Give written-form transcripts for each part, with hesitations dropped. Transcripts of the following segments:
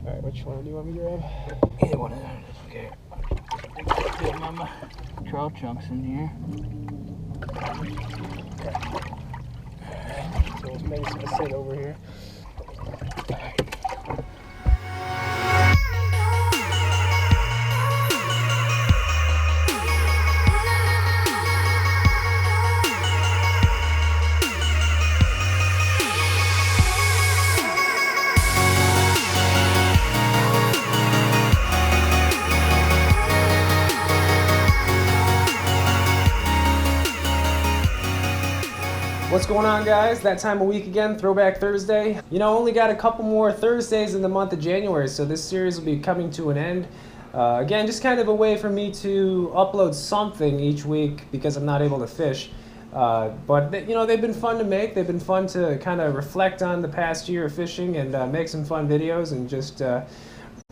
Alright, which one do you want me to grab? Either one of them. Okay. Get my trout chunks in here. Okay. So maybe some sit over here. What's going on, guys? That time of week again, Throwback Thursday. You know, only got a couple more Thursdays in the month of January, so this series will be coming to an end. Again, just kind of a way for me to upload something each week because I'm not able to fish. But you know, they've been fun to make. They've been fun to kind of reflect on the past year of fishing and make some fun videos and just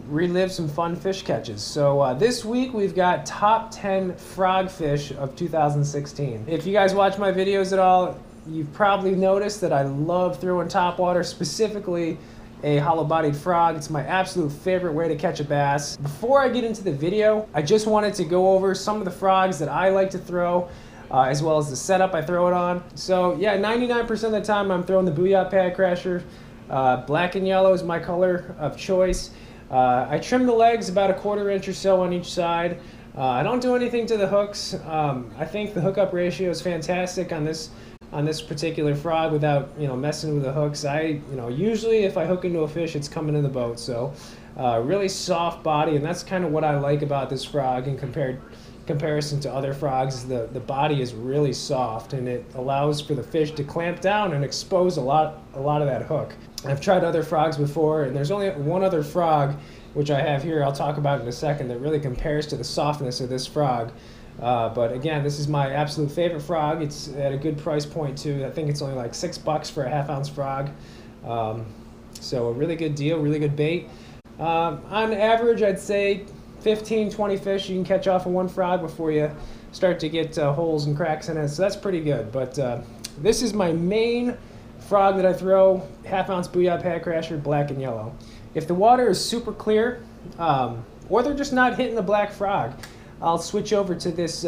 relive some fun fish catches. So this week we've got top 10 frog fish of 2016. If you guys watch my videos at all, you've probably noticed that I love throwing topwater, specifically a hollow-bodied frog. It's my absolute favorite way to catch a bass. Before I get into the video, I just wanted to go over some of the frogs that I like to throw, as well as the setup I throw it on. So yeah, 99% of the time I'm throwing the Booyah Pad Crasher. Black and yellow is my color of choice. I trim the legs about 1/4 inch or so on each side. I don't do anything to the hooks. I think the hookup ratio is fantastic on this particular frog without, you know, messing with the hooks. Usually if I hook into a fish, it's coming in the boat. So really soft body, and that's kind of what I like about this frog in comparison to other frogs. The body is really soft, and it allows for the fish to clamp down and expose a lot of that hook. I've tried other frogs before, and there's only one other frog, which I have here, I'll talk about in a second, that really compares to the softness of this frog. But again, this is my absolute favorite frog. It's at a good price point too. I think it's only like $6 for a 1/2 ounce frog. So a really good deal, really good bait. On average, I'd say 15-20 fish you can catch off of one frog before you start to get holes and cracks in it. So that's pretty good. But this is my main frog that I throw, 1/2 ounce Booyah Pad Crasher, black and yellow. If the water is super clear, or they're just not hitting the black frog, I'll switch over to this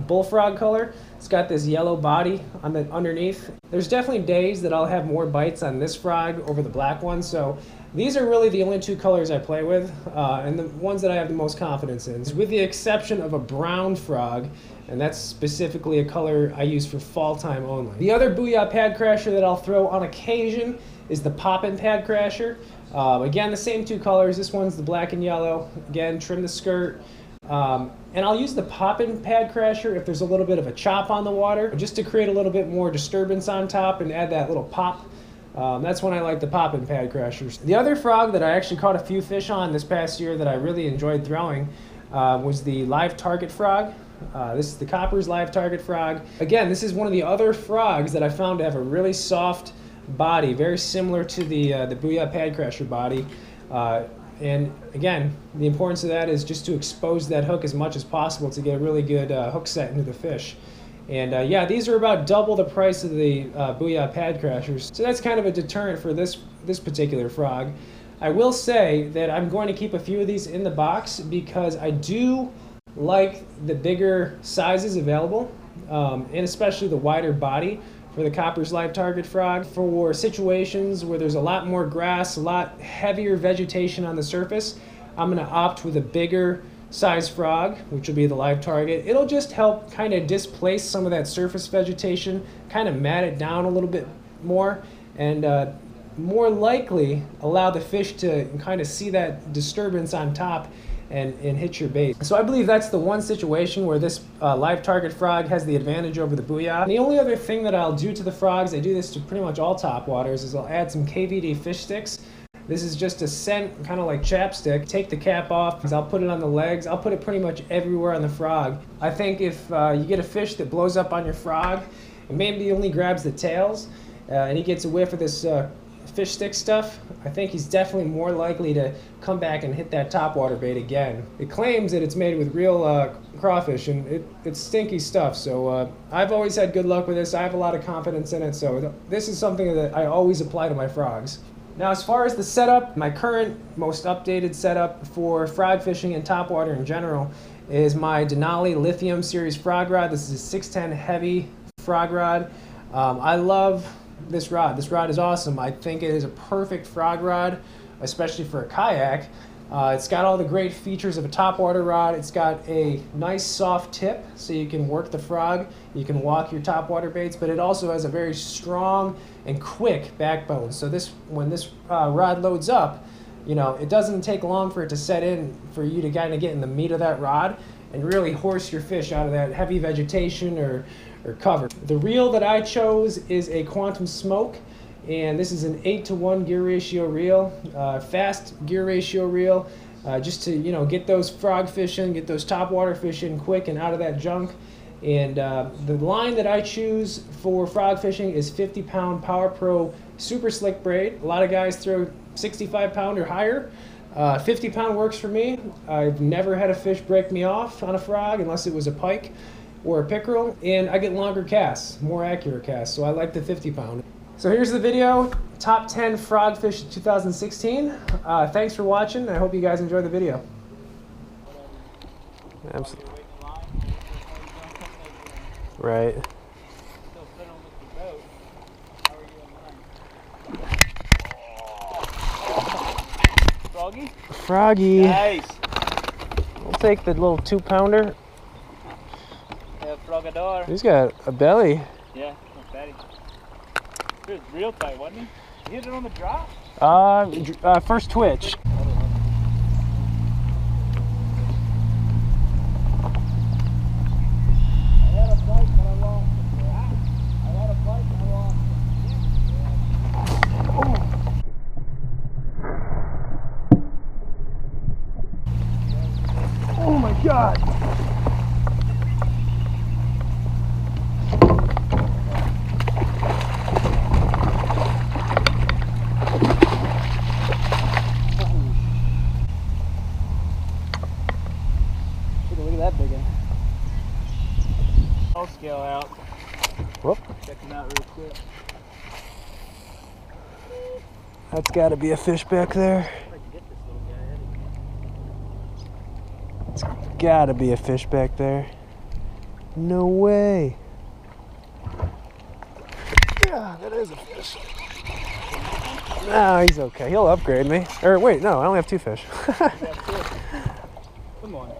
bullfrog color. It's got this yellow body on the underneath. There's definitely days that I'll have more bites on this frog over the black one. So these are really the only two colors I play with, and the ones that I have the most confidence in, with the exception of a brown frog, and that's specifically a color I use for fall time only. The other Booyah Pad Crasher that I'll throw on occasion is the Poppin' Pad Crasher. Again, the same two colors. This one's the black and yellow. Again, trim the skirt. And I'll use the Poppin' Pad Crasher if there's a little bit of a chop on the water, just to create a little bit more disturbance on top and add that little pop. That's when I like the Poppin' Pad Crashers. The other frog that I actually caught a few fish on this past year that I really enjoyed throwing was the live target frog. This is the Copper's live target frog. Again, this is one of the other frogs that I found to have a really soft body, very similar to the Booyah Pad Crasher body. And again, the importance of that is just to expose that hook as much as possible to get a really good hook set into the fish. And yeah, these are about double the price of the Booyah Pad Crashers. So that's kind of a deterrent for this particular frog. I will say that I'm going to keep a few of these in the box because I do like the bigger sizes available, and especially the wider body for the Copper's live target frog. For situations where there's a lot more grass, a lot heavier vegetation on the surface, I'm going to opt with a bigger size frog, which will be the live target. It'll just help kind of displace some of that surface vegetation, kind of mat it down a little bit more, and more likely allow the fish to kind of see that disturbance on top and hit your bait. So I believe that's the one situation where this live target frog has the advantage over the Booyah. And the only other thing that I'll do to the frogs, I do this to pretty much all topwaters, is I'll add some KVD fish sticks. This is just a scent, kind of like chapstick. Take the cap off, I'll put it on the legs. I'll put it pretty much everywhere on the frog. I think if you get a fish that blows up on your frog, and maybe he only grabs the tails, and he gets a whiff of this fish stick stuff, I think he's definitely more likely to come back and hit that topwater bait again. It claims that it's made with real crawfish, and it's stinky stuff, so I've always had good luck with this. I have a lot of confidence in it, so this is something that I always apply to my frogs. Now, as far as the setup, my current most updated setup for frog fishing and topwater in general is my Denali Lithium Series frog rod. This is a 610 heavy frog rod. I love this rod. This rod is awesome. I think it is a perfect frog rod, especially for a kayak. It's got all the great features of a topwater rod. It's got a nice soft tip so you can work the frog, you can walk your topwater baits, but it also has a very strong and quick backbone. So when this rod loads up, you know, it doesn't take long for it to set in for you to kind of get in the meat of that rod and really horse your fish out of that heavy vegetation or cover. The reel that I chose is a Quantum Smoke, and this is an 8-to-1 gear ratio reel, fast gear ratio reel, just to, you know, get those frog fishing, get those topwater fishing quick and out of that junk. And the line that I choose for frog fishing is 50-pound Power Pro Super Slick braid. A lot of guys throw 65-pound or higher. 50-pound works for me. I've never had a fish break me off on a frog unless it was a pike or a pickerel, and I get longer casts, more accurate casts, so I like the 50-pound. So here's the video, top 10 frog fish 2016. Thanks for watching. I hope you guys enjoyed the video. Absolutely. Right. Froggy? Froggy. Nice. We'll take the little 2-pounder. Yeah, frogador. He's got a belly. Yeah, not bad. He was real tight, wasn't he? You hit it on the drop? First twitch. Oh my God! Look at that big one. I'll scale out. Whoop. Check him out real quick. That's got to be a fish back there. It's got to be a fish back there. No way. Yeah, that is a fish. No, he's okay. He'll upgrade me. Or wait, no, I only have 2 fish. Come on.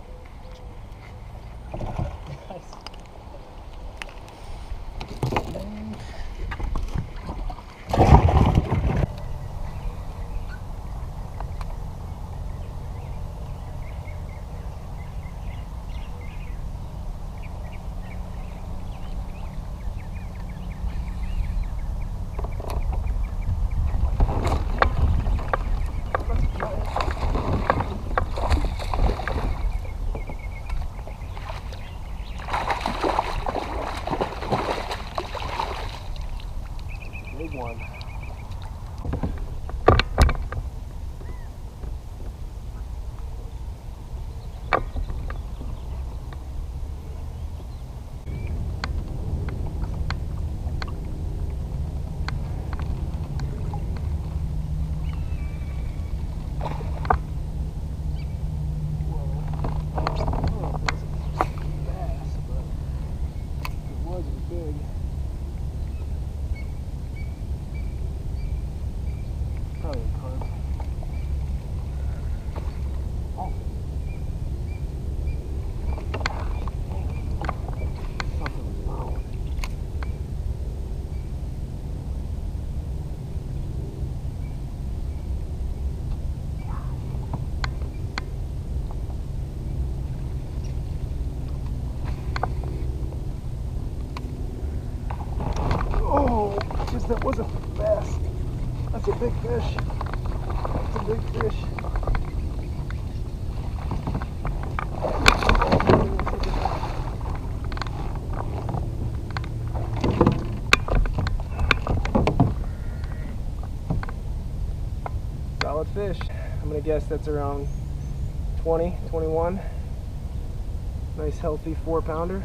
Big one. That was a bass. That's a big fish. That's a big fish. Solid fish. I'm gonna guess that's around 20, 21. Nice healthy 4-pounder.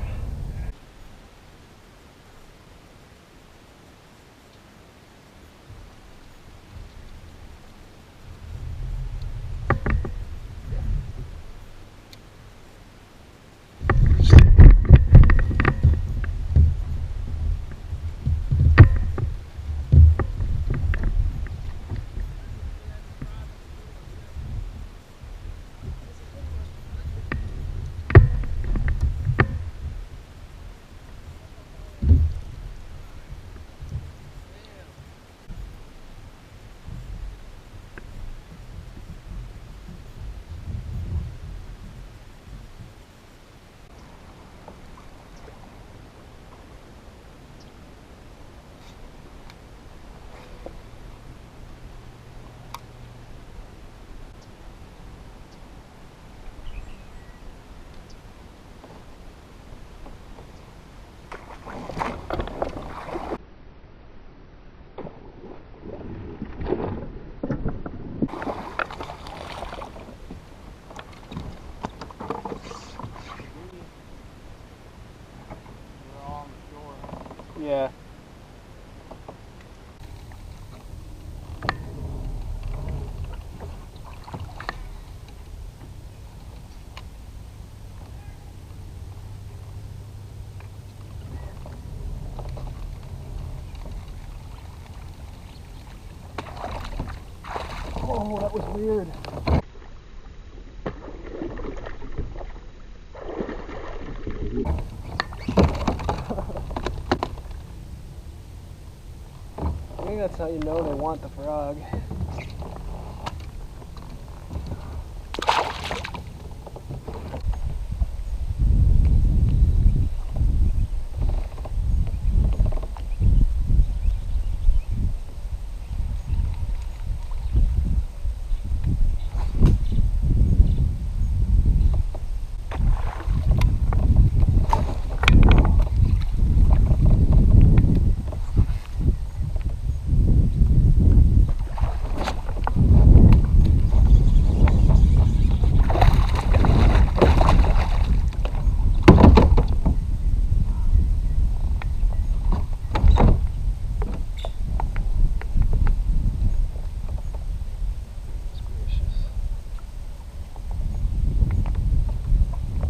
Oh, that was weird. I think that's how you know they want the frog.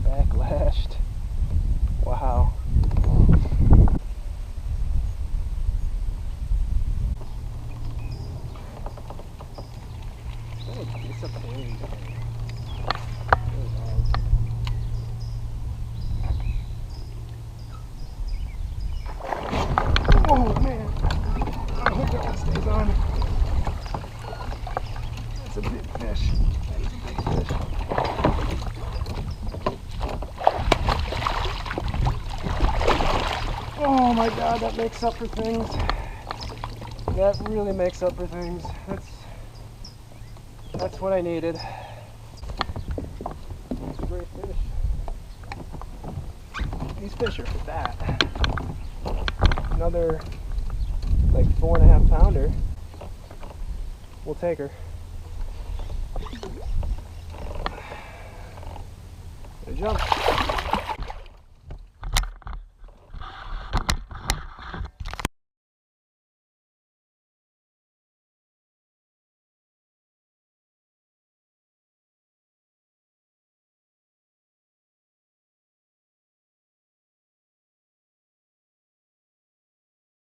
Backlashed. Wow. Disappointing. Oh man. I hope that one stays on. That's a big fish. That is a big fish. Oh my god, that makes up for things. That really makes up for things. That's what I needed. It's a great fish. These fish are fat. Another like 4.5 pounder. We'll take her. Good jump.